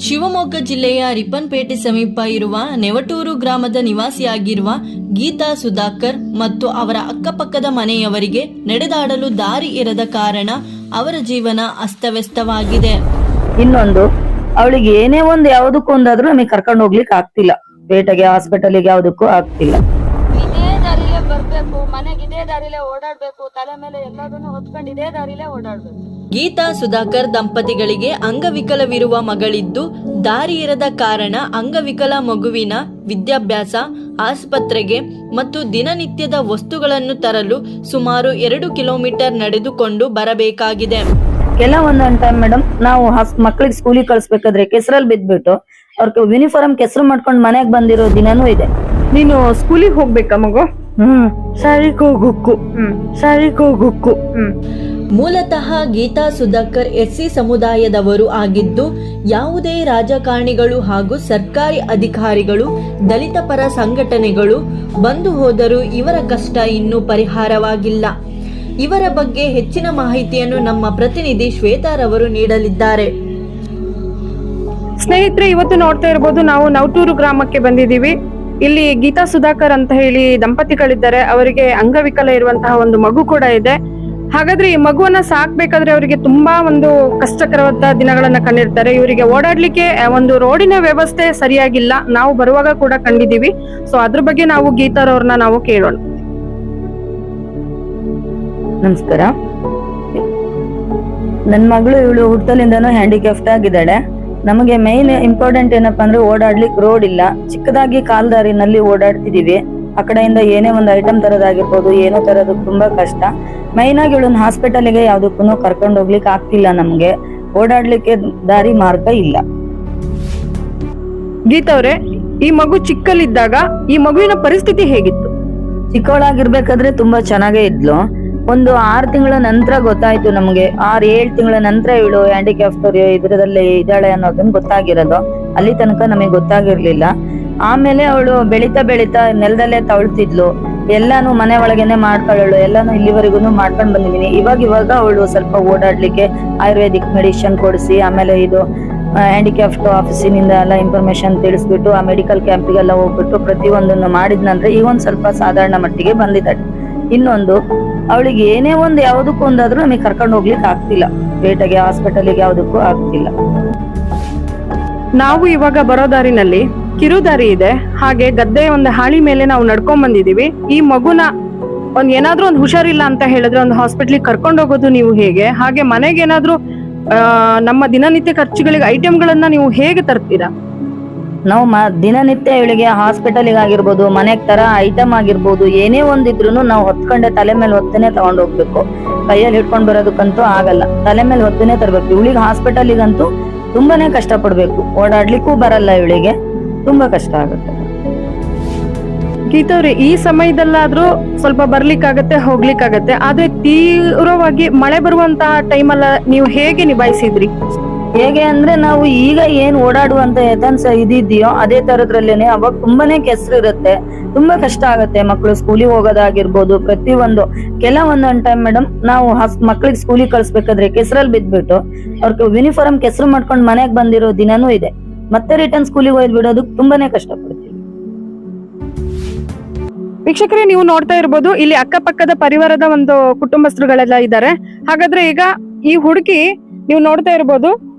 ಶಿವಮೊಗ್ಗ ಜಿಲ್ಲೆಯ ರಿಪ್ಪನ್ಪೇಟೆ ಸಮೀಪ ಇರುವ ನೆವಟೂರು ಗ್ರಾಮದ ನಿವಾಸಿಯಾಗಿರುವ ಗೀತಾ ಸುಧಾಕರ್ ಮತ್ತು ಅವರ ಅಕ್ಕಪಕ್ಕದ ಮನೆಯವರಿಗೆ ನಡೆದಾಡಲು ದಾರಿ ಇರದ ಕಾರಣ ಅವರ ಜೀವನ ಅಸ್ತವ್ಯಸ್ತವಾಗಿದೆ. ಇನ್ನೊಂದು, ಅವಳಿಗೆ ಏನೇ ಒಂದು ಯಾವುದಕ್ಕೂ ಒಂದಾದ್ರೂ ನಮಗೆ ಕರ್ಕೊಂಡು ಹೋಗ್ಲಿಕ್ಕೆ ಆಗ್ತಿಲ್ಲ. ಪೇಟೆಗೆ, ಹಾಸ್ಪಿಟಲ್ಗೆ ಯಾವುದಕ್ಕೂ ಆಗ್ತಿಲ್ಲ. ಇದೇ ದಾರಿಲೇ ಬರ್ಬೇಕು, ಮನೆಗೆ ಇದೇ ದಾರಿಲೇ ಓಡಾಡ್ಬೇಕು, ತಲೆ ಮೇಲೆ ಎಲ್ಲದನ್ನು ಹೊತ್ಕೊಂಡು ಇದೇ ದಾರಿಲೇ ಓಡಾಡ್ಬೇಕು. ಗೀತಾ ಸುಧಾಕರ್ ದಂಪತಿಗಳಿಗೆ ಅಂಗವಿಕಲವಿರುವ ಮಗಳಿದ್ದು, ದಾರಿ ಇರದ ಕಾರಣ ಅಂಗವಿಕಲ ಮಗುವಿನ ವಿದ್ಯಾಭ್ಯಾಸ, ಆಸ್ಪತ್ರೆಗೆ ಮತ್ತು ದಿನನಿತ್ಯದ ವಸ್ತುಗಳನ್ನು ತರಲು ಸುಮಾರು 2 ಕಿಲೋಮೀಟರ್ ನಡೆದುಕೊಂಡು ಬರಬೇಕಾಗಿದೆ. ಕೆಲವೊಂದೊಂದು ಟೈಮ್ ಮೇಡಮ್, ನಾವು ಮಕ್ಳಿಗೆ ಸ್ಕೂಲಿಗೆ ಕಳ್ಸ್ಬೇಕಾದ್ರೆ ಕೆಸರಲ್ಲಿ ಬಿದ್ಬಿಟ್ಟು ಅವ್ರ ಯೂನಿಫಾರ್ಮ್ ಕೆಸರು ಮಾಡ್ಕೊಂಡು ಮನೆಗೆ ಬಂದಿರೋ ದಿನನೂ ಇದೆ. ನೀನು ಸ್ಕೂಲಿಗೆ ಹೋಗ್ಬೇಕಾ ಮಗು? ಸರಿಗೋಗುಕ್ಕು. ಮೂಲತಃ ಗೀತಾ ಸುಧಾಕರ್ ಎಸ್ಸಿ ಸಮುದಾಯದವರು ಆಗಿದ್ದು, ಯಾವುದೇ ರಾಜಕಾರಣಿಗಳು ಹಾಗೂ ಸರ್ಕಾರಿ ಅಧಿಕಾರಿಗಳು, ದಲಿತ ಪರ ಸಂಘಟನೆಗಳು ಬಂದು ಹೋದರೂ ಇವರ ಕಷ್ಟ ಇನ್ನೂ ಪರಿಹಾರವಾಗಿಲ್ಲ. ಇವರ ಬಗ್ಗೆ ಹೆಚ್ಚಿನ ಮಾಹಿತಿಯನ್ನು ನಮ್ಮ ಪ್ರತಿನಿಧಿ ಶ್ವೇತಾರವರು ನೀಡಲಿದ್ದಾರೆ. ಸ್ನೇಹಿತರೆ, ಇವತ್ತು ನೋಡ್ತಾ ಇರ್ಬೋದು, ನಾವು ನವಟೂರು ಗ್ರಾಮಕ್ಕೆ ಬಂದಿದ್ದೀವಿ. ಇಲ್ಲಿ ಗೀತಾ ಸುಧಾಕರ್ ಅಂತ ಹೇಳಿ ದಂಪತಿಗಳಿದ್ದಾರೆ. ಅವರಿಗೆ ಅಂಗವಿಕಲ ಇರುವಂತಹ ಒಂದು ಮಗು ಕೂಡ ಇದೆ. ಹಾಗಾದ್ರೆ ಈ ಮಗುವನ್ನ ಸಾಕ್ಬೇಕಾದ್ರೆ ಅವರಿಗೆ ತುಂಬಾ ಒಂದು ಕಷ್ಟಕರವಾದ ದಿನಗಳನ್ನ ಕಂಡಿರ್ತಾರೆ. ಇವರಿಗೆ ಓಡಾಡ್ಲಿಕ್ಕೆ ಒಂದು ರೋಡಿನ ವ್ಯವಸ್ಥೆ ಸರಿಯಾಗಿಲ್ಲ. ನಾವು ಬರುವಾಗ ಕೂಡ ಕಂಡಿದ್ದೀವಿ. ಸೊ ಅದ್ರ ಬಗ್ಗೆ ನಾವು ಗೀತಾರವ್ರನ್ನ ನಾವು ಕೇಳೋಣ. ನಮಸ್ಕಾರ. ನನ್ ಮಗಳು ಇವಳು ಹುಟ್ಟಲಿಂದನೂ ಹ್ಯಾಂಡಿಕ್ಯಾಫ್ಟ್ ಆಗಿದ್ದಾಳೆ. ನಮಗೆ ಮೇನ್ ಇಂಪಾರ್ಟೆಂಟ್ ಏನಪ್ಪಾ ಅಂದ್ರೆ ಓಡಾಡ್ಲಿಕ್ಕೆ ರೋಡ್ ಇಲ್ಲ. ಚಿಕ್ಕದಾಗಿ ಕಾಲ್ದಾರಿನಲ್ಲಿ ಓಡಾಡ್ತಿದೀವಿ. ಆ ಕಡೆಯಿಂದ ಏನೇ ಒಂದು ಐಟಮ್ ತರೋದಾಗಿರ್ಬೋದು, ಏನೋ ತರೋದು ತುಂಬಾ ಕಷ್ಟ. ಮೈನ್ ಆಗಿ ಇವಳನ್ನ ಹಾಸ್ಪಿಟಲ್ಗೆ ಯಾವ್ದಕ್ಕೂ ಕರ್ಕೊಂಡು ಹೋಗ್ಲಿಕ್ಕೆ ಆಗ್ತಿಲ್ಲ. ನಮ್ಗೆ ಓಡಾಡ್ಲಿಕ್ಕೆ ದಾರಿ ಮಾರ್ಗ ಇಲ್ಲ. ಗೀತಾ ಅವ್ರೆ, ಈ ಮಗು ಚಿಕ್ಕಲ್ಲಿದ್ದಾಗ ಈ ಮಗುವಿನ ಪರಿಸ್ಥಿತಿ ಹೇಗಿತ್ತು? ಚಿಕ್ಕವಳಾಗಿರ್ಬೇಕಾದ್ರೆ ತುಂಬಾ ಚೆನ್ನಾಗೇ ಇದ್ಲು. ಒಂದು 6 ತಿಂಗಳ ನಂತರ ಗೊತ್ತಾಯ್ತು ನಮ್ಗೆ. 6-7 ತಿಂಗಳ ನಂತರ ಇವಳು ಹ್ಯಾಂಡಿಕ್ಯಾಫ್ಟ್ ಇದ್ರದಲ್ಲಿ ಇದ್ದಾಳೆ ಅನ್ನೋದನ್ನ ಗೊತ್ತಾಗಿರೋದು. ಅಲ್ಲಿ ತನಕ ನಮಗೆ ಗೊತ್ತಾಗಿರ್ಲಿಲ್ಲ. ಆಮೇಲೆ ಅವಳು ಬೆಳಿತಾ ಬೆಳಿತಾ ನೆಲದಲ್ಲೇ ತವಳ್ತಿದ್ಲು. ಎಲ್ಲಾನು ಮನೆ ಒಳಗೇನೆ ಮಾಡ್ಕೊಳ್ಳೋಳು. ಎಲ್ಲಾನು ಇಲ್ಲಿವರೆಗೂ ಮಾಡ್ಕೊಂಡ್ ಬಂದಿದೀನಿ. ಇವಾಗ ಅವಳು ಸ್ವಲ್ಪ ಓಡಾಡ್ಲಿಕ್ಕೆ ಆಯುರ್ವೇದಿಕ್ ಮೆಡಿಸಿನ್ ಕೊಡಿಸಿ, ಆಮೇಲೆ ಇದು ಹ್ಯಾಂಡಿಕ್ಯಾಫ್ಟ್ ಆಫೀಸಿನಿಂದ ಎಲ್ಲ ಇನ್ಫಾರ್ಮೇಶನ್ ತಿಳಿಸ್ಬಿಟ್ಟು, ಆ ಮೆಡಿಕಲ್ ಕ್ಯಾಂಪಿಗೆಲ್ಲ ಹೋಗ್ಬಿಟ್ಟು ಪ್ರತಿಯೊಂದನ್ನು ಮಾಡಿದ ನಂತರ ಈಗ ಒಂದ್ ಸ್ವಲ್ಪ ಸಾಧಾರಣ ಮಟ್ಟಿಗೆ ಬಂದಿದ್ದಾಳೆ. ಇನ್ನೊಂದು, ಅವಳಿಗೆ ಏನೇ ಒಂದು ಯಾವುದಕ್ಕೂ ಒಂದಾದ್ರೂ ನಮಗೆ ಕರ್ಕೊಂಡು ಹೋಗ್ಲಿಕ್ಕೆ ಆಗ್ತಿಲ್ಲ. ಪೇಟೆಗೆ, ಹಾಸ್ಪಿಟಲ್ಗೆ ಯಾವುದಕ್ಕೂ ಆಗ್ತಿಲ್ಲ. ನಾವು ಇವಾಗ ಬರೋ ದಾರಿನಲ್ಲಿ ಕಿರುದಾರಿ ಇದೆ. ಹಾಗೆ ಗದ್ದೆ ಒಂದು ಹಾಳಿ ಮೇಲೆ ನಾವು ನಡ್ಕೊಂಡ್ ಬಂದಿದೀವಿ. ಈ ಮಗುನ ಏನಾದ್ರೂ ಒಂದು ಹುಷಾರಿಲ್ಲ ಅಂತ ಹೇಳಿದ್ರೆ ಒಂದು ಹಾಸ್ಪಿಟ್ಲಿಗೆ ಕರ್ಕೊಂಡು ಹೋಗೋದು ನೀವು ಹೇಗೆ? ಹಾಗೆ ಮನೆಗೆ ಏನಾದ್ರೂ ನಮ್ಮ ದಿನನಿತ್ಯ ಖರ್ಚುಗಳಿಗೆ ಐಟಮ್ಗಳನ್ನ ನೀವು ಹೇಗೆ ತರ್ತೀರಾ? ನಾವು ದಿನನಿತ್ಯ ಇವಳಿಗೆ ಹಾಸ್ಪಿಟಲ್ಗೆ ಆಗಿರ್ಬೋದು, ಮನೆಗ್ ತರ ಐಟಮ್ ಆಗಿರ್ಬೋದು, ಏನೇ ಒಂದಿದ್ರು ನಾವು ಹೊತ್ಕೊಂಡೆ ತಲೆ ಮೇಲೆ ಹೊತ್ತನೆ ತಗೊಂಡ್ ಹೋಗ್ಬೇಕು. ಕೈಯಲ್ಲಿ ಹಿಡ್ಕೊಂಡ್ ಬರೋದಕ್ಕಂತೂ ಆಗಲ್ಲ. ತಲೆ ಮೇಲೆ ಹೊತ್ತನೆ ತರ್ಬೇಕು. ಇವಳಿಗೆ ಹಾಸ್ಪಿಟಲ್ಗಂತೂ ತುಂಬಾನೇ ಕಷ್ಟ ಪಡ್ಬೇಕು. ಓಡಾಡ್ಲಿಕ್ಕೂ ಬರಲ್ಲ. ಇವಳಿಗೆ ತುಂಬಾ ಕಷ್ಟ ಆಗುತ್ತೆ. ಗೀತವ್ರೆ, ಈ ಸಮಯದಲ್ಲಾದ್ರೂ ಸ್ವಲ್ಪ ಬರ್ಲಿಕ್ಕಾಗತ್ತೆ, ಹೋಗ್ಲಿಕ್ಕಾಗತ್ತೆ. ಆದ್ರೆ ತೀವ್ರವಾಗಿ ಮಳೆ ಬರುವಂತಹ ಟೈಮಲ್ಲ ನೀವು ಹೇಗೆ ನಿಭಾಯಿಸಿದ್ರಿ? ಹೇಗೆ ಅಂದ್ರೆ, ನಾವು ಈಗ ಏನ್ ಓಡಾಡುವಂತ ಎಥನ್ಸ್ ಇದಿದ್ಯೋ ಅದೇ ತರದ್ರಲ್ಲೇನೆ ಅವಾಗ ತುಂಬಾನೇ ಕೆಸರು ಇರುತ್ತೆ. ತುಂಬಾ ಕಷ್ಟ ಆಗುತ್ತೆ. ಮಕ್ಳು ಸ್ಕೂಲಿಗೆ ಹೋಗೋದಾಗಿರ್ಬೋದು, ಪ್ರತಿಯೊಂದು. ಕೆಲವೊಂದೊಂದ್ ಟೈಮ್ ಮೇಡಮ್, ನಾವು ಮಕ್ಳಿಗೆ ಸ್ಕೂಲಿಗೆ ಕಳ್ಸ್ಬೇಕಾದ್ರೆ ಕೆಸರಲ್ಲಿ ಬಿದ್ಬಿಟ್ಟು ಅವ್ರ ಯೂನಿಫಾರ್ಮ್ ಕೆಸರು ಮಾಡ್ಕೊಂಡು ಮನೆಗ್ ಬಂದಿರೋ ದಿನನೂ ಇದೆ. ಮತ್ತೆ ರಿಟರ್ನ್ ಸ್ಕೂಲಿಗೆ ಹೋಯ್ದು ಬಿಡೋದು ತುಂಬಾನೇ ಕಷ್ಟ ಪಡ್ತೀವಿ. ವೀಕ್ಷಕರೇ, ನೀವು ನೋಡ್ತಾ ಇರ್ಬೋದು, ಇಲ್ಲಿ ಅಕ್ಕಪಕ್ಕದ ಪರಿವಾರದ ಒಂದು ಕುಟುಂಬಸ್ಥರುಗಳೆಲ್ಲ ಇದ್ದಾರೆ. ಹಾಗಾದ್ರೆ ಈಗ ಈ ಹುಡುಗಿ ನೀವು ನೋಡ್ತಾ ಇರ್ಬೋದು,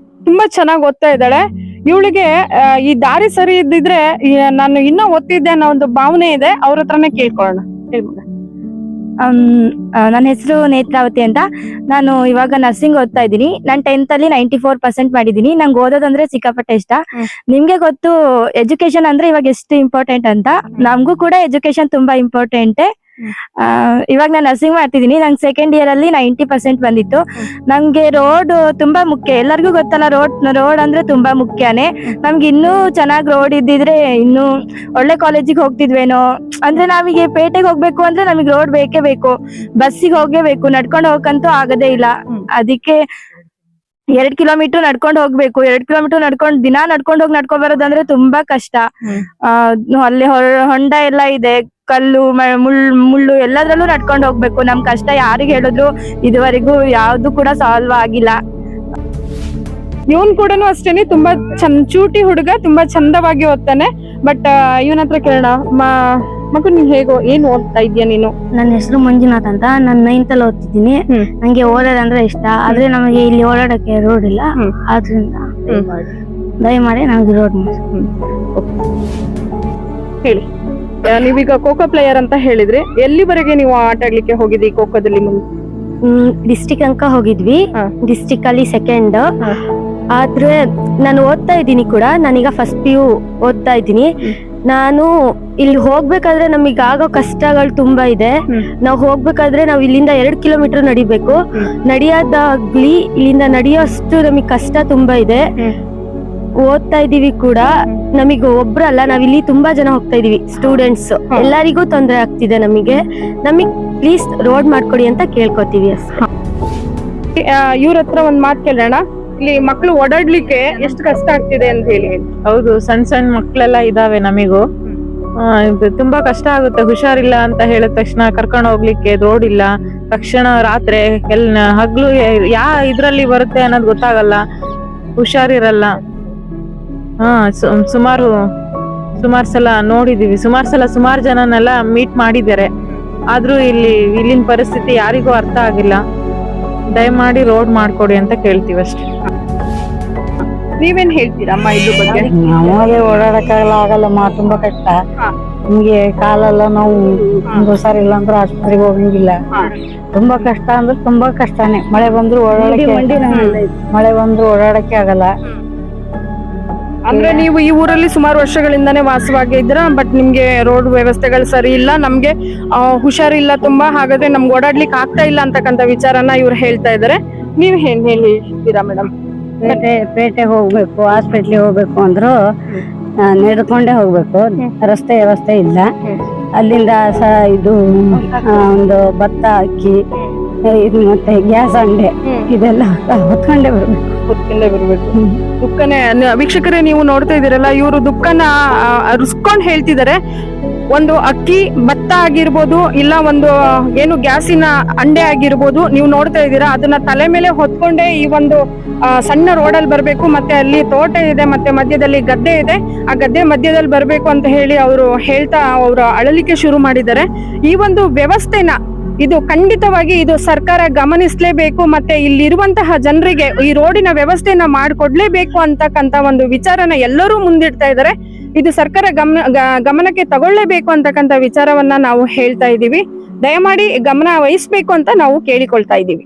ತುಂಬಾ ಚೆನ್ನಾಗಿ ಓದ್ತಾ ಇದ್ದಾಳೆ. ಇವಳಿಗೆ ಈ ದಾರಿ ಸರಿ ಇದ್ದಿದ್ರೆ ನಾನು ಇನ್ನೂ ಓದ್ತಿದ್ದೆ ಅನ್ನೋ ಒಂದು ಭಾವನೆ ಇದೆ. ಅವ್ರ ಹತ್ರನೇ ಕೇಳ್ಕೊಳ್ಳೋಣ. ನನ್ನ ಹೆಸರು ನೇತ್ರಾವತಿ ಅಂತ. ನಾನು ಇವಾಗ ನರ್ಸಿಂಗ್ ಓದ್ತಾ ಇದ್ದೀನಿ. ನಾನು 10th ಅಲ್ಲಿ 94% ಮಾಡಿದೀನಿ. ನಂಗೆ ಓದೋದಂದ್ರೆ ಸಿಕ್ಕಾಪಟ್ಟೆ ಇಷ್ಟ. ನಿಮ್ಗೆ ಗೊತ್ತು ಎಜುಕೇಶನ್ ಅಂದ್ರೆ ಇವಾಗ ಎಷ್ಟು ಇಂಪಾರ್ಟೆಂಟ್ ಅಂತ. ನಮಗೂ ಕೂಡ ಎಜುಕೇಶನ್ ತುಂಬಾ ಇಂಪಾರ್ಟೆಂಟ್. ಇವಾಗ ನಾನು ನರ್ಸಿಂಗ್ ಮಾಡ್ತಿದ್ದೀನಿ. ನಂಗೆ 2nd ಇಯರ್ ಅಲ್ಲಿ 90% ಬಂದಿತ್ತು. ನಂಗೆ ರೋಡ್ ತುಂಬಾ ಮುಖ್ಯ. ಎಲ್ಲರಿಗೂ ಗೊತ್ತಲ್ಲ, ರೋಡ್ ಅಂದ್ರೆ ತುಂಬಾ ಮುಖ್ಯನೇ. ನಮ್ಗೆ ಇನ್ನೂ ಚೆನ್ನಾಗಿ ರೋಡ್ ಇದ್ದಿದ್ರೆ ಇನ್ನೂ ಒಳ್ಳೆ ಕಾಲೇಜಿಗೆ ಹೋಗ್ತಿದ್ವೇನೋ. ಅಂದ್ರೆ ನಾವೀಗ ಪೇಟೆಗೆ ಹೋಗ್ಬೇಕು ಅಂದ್ರೆ ನಮಗೆ ರೋಡ್ ಬೇಕೇ ಬೇಕು. ಬಸ್ಸಿಗೆ ಹೋಗೇಬೇಕು. ನಡ್ಕೊಂಡು ಹೋಗಕ್ಕಂತೂ ಆಗದೇ ಇಲ್ಲ. ಅದಕ್ಕೆ 2 ಕಿಲೋಮೀಟರ್ ನಡ್ಕೊಂಡು ಹೋಗ್ಬೇಕು. 2 ಕಿಲೋಮೀಟರ್ ದಿನ ನಡ್ಕೊಂಡ್ ಬರೋದಂದ್ರೆ ತುಂಬಾ ಕಷ್ಟ. ಅಲ್ಲಿ ಹೊಂಡ ಎಲ್ಲ ಇದೆ, ಕಲ್ಲು ಮುಳ್ಳು ಎಲ್ಲದ್ರಲ್ಲೂ ನಡ್ಕೊಂಡು ಹೋಗ್ಬೇಕು. ನಮ್ ಕಷ್ಟ ಯಾರಿಗೆ ಹೇಳಿದ್ರು ಇದುವರೆಗೂ ಯಾವ್ದು ಕೂಡ ಸಾಲ್ವ್ ಆಗಿಲ್ಲ. ಇವನ್ ಕೂಡ ಅಷ್ಟೇನೆ ತುಂಬಾ ಚೂಟಿ ಹುಡುಗ, ತುಂಬಾ ಚಂದವಾಗಿ ಓದ್ತಾನೆ. ಬಟ್ ಇವನ ಹತ್ರ ಕೇಳೋಣ, ಮಗು ನೀನ್ ಹೇಗೋ ಏನ್ ಓದ್ತಾ ಇದ್ಯಾ ನೀನು? ನನ್ನ ಹೆಸರು ಮಂಜುನಾಥ್ ಅಂತ. ನಾನು 9th ಅಲ್ಲಿ ಓದ್ತಿದ್ದೀನಿ. ನಂಗೆ ಓದೋದಂದ್ರೆ ಇಷ್ಟ, ಆದ್ರೆ ನಮಗೆ ಇಲ್ಲಿ ಓಡಾಡಕ್ಕೆ ರೋಡ್ ಇಲ್ಲ. ಆದ್ರಿಂದ ದಯಮಾಡಿ ನಮ್ಗೆ ರೋಡ್ ಹೇಳಿ. ನೀವೀಗ ಖೋಖೋ ಪ್ಲೇಯರ್ ಅಂತ ಹೇಳಿದ್ರಿ, ಎಲ್ಲಿವರೆಗೆ ನೀವು ಆಟ ಆಡ್ಲಿಕ್ಕೆ ಹೋಗಿದ್ರಿ ಖೋಖೋದಲ್ಲಿ? ಡಿಸ್ಟಿಕ್ ಅಂಕ ಹೋಗಿದ್ವಿ. ಡಿಸ್ಟಿಕ್ ಅಲ್ಲಿ 2nd. ಆದ್ರೆ ನಾನು ಓದ್ತಾ ಇದ್ದೀನಿ ಕೂಡ. ನಾನೀಗ ಫಸ್ಟ್ PU ಓದ್ತಾ ಇದ್ದೀನಿ. ನಾನು ಇಲ್ಲಿ ಹೋಗ್ಬೇಕಾದ್ರೆ ನಮಗ್ ಆಗೋ ಕಷ್ಟಗಳು ತುಂಬಾ ಇದೆ. ನಾವು ಹೋಗ್ಬೇಕಾದ್ರೆ ನಾವು ಇಲ್ಲಿಂದ 2 ಕಿಲೋಮೀಟರ್ ನಡಿಬೇಕು. ನಡಿಯೋದಾಗ್ಲಿ ಇಲ್ಲಿಂದ ನಡೆಯೋಷ್ಟು ನಮಗ್ ಕಷ್ಟ ತುಂಬಾ ಇದೆ. ಓದ್ತಾ ಇದೀವಿ ಕೂಡ, ನಮಗ್ ಒಬ್ರಲ್ಲ, ನಾವಿಲ್ಲಿ ತುಂಬಾ ಜನ ಹೋಗ್ತಾ ಇದೀವಿ, ಸ್ಟೂಡೆಂಟ್ಸ್. ಎಲ್ಲರಿಗೂ ತೊಂದರೆ ಆಗ್ತಿದೆ ನಮಗೆ ಪ್ಲೀಸ್ ರೋಡ್ ಮಾಡ್ಕೊಡಿ ಅಂತ ಕೇಳ್ಕೊತೀವಿ ಅಷ್ಟೇ. ಇವ್ರ ಹತ್ರ ಒಂದ್ ಮಾತು ಕೇಳೋಣ. ಇಲ್ಲಿ ಮಕ್ಳು ಓಡಾಡ್ಲಿಕ್ಕೆ ಎಷ್ಟು ಕಷ್ಟ ಆಗ್ತಿದೆ ಅಂತ ಹೇಳಿ. ಹೌದು, ಸಣ್ಣ ಸಣ್ಣ ಮಕ್ಳೆಲ್ಲ ಇದಾವೆ. ನಮಿಗೂ ಇದು ತುಂಬಾ ಕಷ್ಟ ಆಗುತ್ತೆ. ಹುಷಾರಿಲ್ಲ ಅಂತ ಹೇಳಿದ ತಕ್ಷಣ ಕರ್ಕೊಂಡು ಹೋಗ್ಲಿಕ್ಕೆ ರೋಡ್ ಇಲ್ಲ. ತಕ್ಷಣ ರಾತ್ರಿ ಹಗ್ಲು ಇದ್ರಲ್ಲಿ ಬರುತ್ತೆ ಅನ್ನೋದು ಗೊತ್ತಾಗಲ್ಲ, ಹುಷಾರಿರಲ್ಲ. ಸುಮಾರು ಸಲ ನೋಡಿದೀವಿ, ಸುಮಾರು ಜನನೆಲ್ಲ ಮೀಟ್ ಮಾಡಿದ್ದಾರೆ. ಆದ್ರೂ ಇಲ್ಲಿನ ಪರಿಸ್ಥಿತಿ ಯಾರಿಗೂ ಅರ್ಥ ಆಗಿಲ್ಲ. ದಯಮಾಡಿ ರೋಡ್ ಮಾಡ್ಕೊಡಿ ಅಂತ ಕೇಳ್ತೀವಿ ಅಷ್ಟೇ. ನೀವೇನ್ ಹೇಳ್ತೀರಮ್ಮ ಇದ್ರ ಬಗ್ಗೆ? ನಮಗೆ ಓಡಾಡಕ್ಕಾಗಲ್ಲಮ್ಮ, ತುಂಬಾ ಕಷ್ಟ. ನಿಮ್ಗೆ ಕಾಲೆಲ್ಲ ನೋವು, ಹುಷಾರಿಲ್ಲ ಅಂದ್ರೆ ಆಸ್ಪತ್ರೆಗೆ ಹೋಗಂಗಿಲ್ಲ. ತುಂಬಾ ಕಷ್ಟ ಅಂದ್ರೆ ತುಂಬಾ ಕಷ್ಟನೇ. ಮಳೆ ಬಂದ್ರು ಓಡಾಡಕ್ಕೆ ಆಗಲ್ಲ. ಅಂದ್ರೆ ನೀವು ಈ ಊರಲ್ಲಿ ಸುಮಾರು ವರ್ಷಗಳಿಂದಾನೇ ವಾಸವಾಗಿದ್ರ, ಬಟ್ ನಿಮ್ಗೆ ರೋಡ್ ವ್ಯವಸ್ಥೆಗಳು ಸರಿ ಇಲ್ಲ, ನಮ್ಗೆ ಹುಷಾರಿಲ್ಲ ತುಂಬಾ, ಹಾಗಾದ್ರೆ ನಮ್ಗೆ ಓಡಾಡ್ಲಿಕ್ಕೆ ಆಗ್ತಾ ಇಲ್ಲ ಅಂತಕ್ಕಂತ ವಿಚಾರನ ಇವ್ರು ಹೇಳ್ತಾ ಇದಾರೆ. ನೀವ್ ಏನ್ ಹೇಳ್ತೀರಾ ಮೇಡಮ್? ಪೇಟೆಗೆ ಹೋಗ್ಬೇಕು, ಹಾಸ್ಪಿಟ್ಲಿಗೆ ಹೋಗ್ಬೇಕು ಅಂದ್ರು ನಡ್ಕೊಂಡೇ ಹೋಗ್ಬೇಕು. ರಸ್ತೆ ವ್ಯವಸ್ಥೆ ಇಲ್ಲ. ಅಲ್ಲಿಂದ ಇದು ಒಂದು ಭತ್ತ, ಅಕ್ಕಿ, ಇದು ಮತ್ತೆ ಗ್ಯಾಸ್ ಅಂಡೆ ಇದೆಲ್ಲ ಹೊತ್ಕೊಂಡೇ ಬರ್ಬೇಕು. ದುಃಖನೇ. ವೀಕ್ಷಕರೇ, ನೀವು ನೋಡ್ತಾ ಇದೀರಲ್ಲ, ಇವರು ದುಃಖನ ರುಸ್ಕೊಂಡ್ ಹೇಳ್ತಿದ್ದಾರೆ. ಒಂದು ಅಕ್ಕಿ, ಭತ್ತ ಆಗಿರ್ಬೋದು, ಇಲ್ಲ ಒಂದು ಏನು ಗ್ಯಾಸಿನ ಅಂಡೆ ಆಗಿರ್ಬೋದು, ನೀವು ನೋಡ್ತಾ ಇದ್ದೀರಾ, ಅದನ್ನ ತಲೆ ಮೇಲೆ ಹೊತ್ಕೊಂಡೇ ಈ ಒಂದು ಸಣ್ಣ ರೋಡಲ್ಲಿ ಬರ್ಬೇಕು. ಮತ್ತೆ ಅಲ್ಲಿ ತೋಟ ಇದೆ, ಮತ್ತೆ ಮಧ್ಯದಲ್ಲಿ ಗದ್ದೆ ಇದೆ. ಆ ಗದ್ದೆ ಮಧ್ಯದಲ್ಲಿ ಬರ್ಬೇಕು ಅಂತ ಹೇಳಿ ಅವರು ಹೇಳ್ತಾ ಅವರು ಅಳಲಿಕ್ಕೆ ಶುರು ಮಾಡಿದ್ದಾರೆ. ಈ ಒಂದು ವ್ಯವಸ್ಥೆನ ಇದು ಖಂಡಿತವಾಗಿ ಇದು ಸರ್ಕಾರ ಗಮನಿಸಲೇಬೇಕು. ಮತ್ತೆ ಇಲ್ಲಿರುವಂತಹ ಜನರಿಗೆ ಈ ರೋಡಿನ ವ್ಯವಸ್ಥೆಯನ್ನ ಮಾಡಿಕೊಡ್ಲೇಬೇಕು ಅಂತಕ್ಕಂತ ಒಂದು ವಿಚಾರನ ಎಲ್ಲರೂ ಮುಂದಿಡ್ತಾ ಇದ್ದಾರೆ. ಇದು ಸರ್ಕಾರ ಗಮನಕ್ಕೆ ತಗೊಳ್ಳೇಬೇಕು ಅಂತಕ್ಕಂತ ವಿಚಾರವನ್ನ ನಾವು ಹೇಳ್ತಾ ಇದೀವಿ. ದಯಮಾಡಿ ಗಮನ ವಹಿಸ್ಬೇಕು ಅಂತ ನಾವು ಕೇಳಿಕೊಳ್ತಾ ಇದೀವಿ.